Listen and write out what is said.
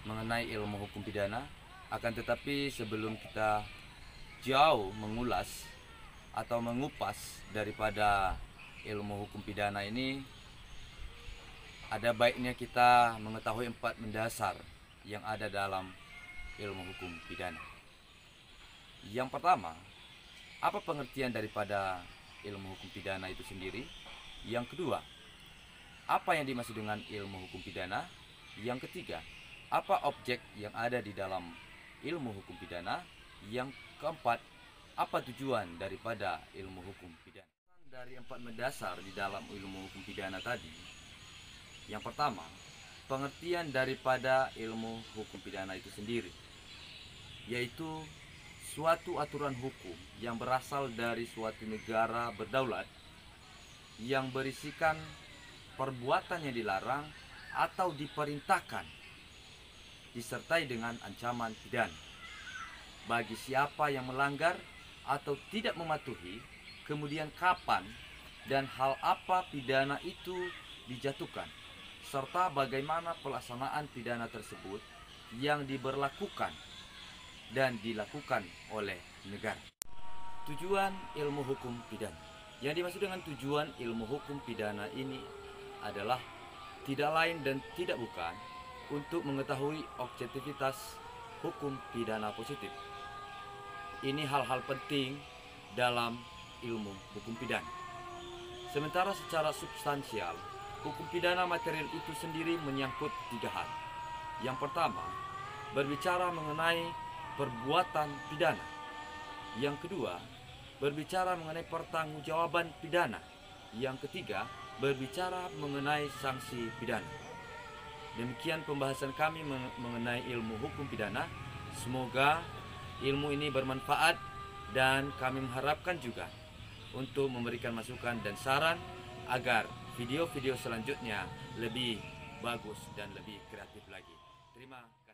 mengenai ilmu hukum pidana. Akan tetapi sebelum kita jauh mengulas atau mengupas daripada ilmu hukum pidana ini, ada baiknya kita mengetahui 4 mendasar yang ada dalam ilmu hukum pidana. Yang pertama, apa pengertian daripada ilmu hukum pidana itu sendiri? Yang kedua, apa yang dimaksud dengan ilmu hukum pidana? Yang ketiga, apa objek yang ada di dalam ilmu hukum pidana? Yang keempat, apa tujuan daripada ilmu hukum pidana? Dari 4 mendasar di dalam ilmu hukum pidana tadi, yang pertama, pengertian daripada ilmu hukum pidana itu sendiri, yaitu suatu aturan hukum yang berasal dari suatu negara berdaulat yang berisikan perbuatan yang dilarang atau diperintahkan disertai dengan ancaman pidana bagi siapa yang melanggar atau tidak mematuhi, kemudian kapan dan hal apa pidana itu dijatuhkan, serta bagaimana pelaksanaan pidana tersebut yang diberlakukan dan dilakukan oleh negara. Tujuan ilmu hukum pidana. Yang dimaksud dengan tujuan ilmu hukum pidana ini adalah tidak lain dan tidak bukan untuk mengetahui objektivitas hukum pidana positif. Ini hal-hal penting dalam ilmu hukum pidana. Sementara secara substansial, hukum pidana material itu sendiri menyangkut 3 hal. Yang pertama, berbicara mengenai perbuatan pidana. Yang kedua, berbicara mengenai pertanggungjawaban pidana. Yang ketiga, berbicara mengenai sanksi pidana. Demikian pembahasan kami mengenai ilmu hukum pidana. Semoga ilmu ini bermanfaat dan kami mengharapkan juga untuk memberikan masukan dan saran agar video-video selanjutnya lebih bagus dan lebih kreatif lagi. Terima kasih.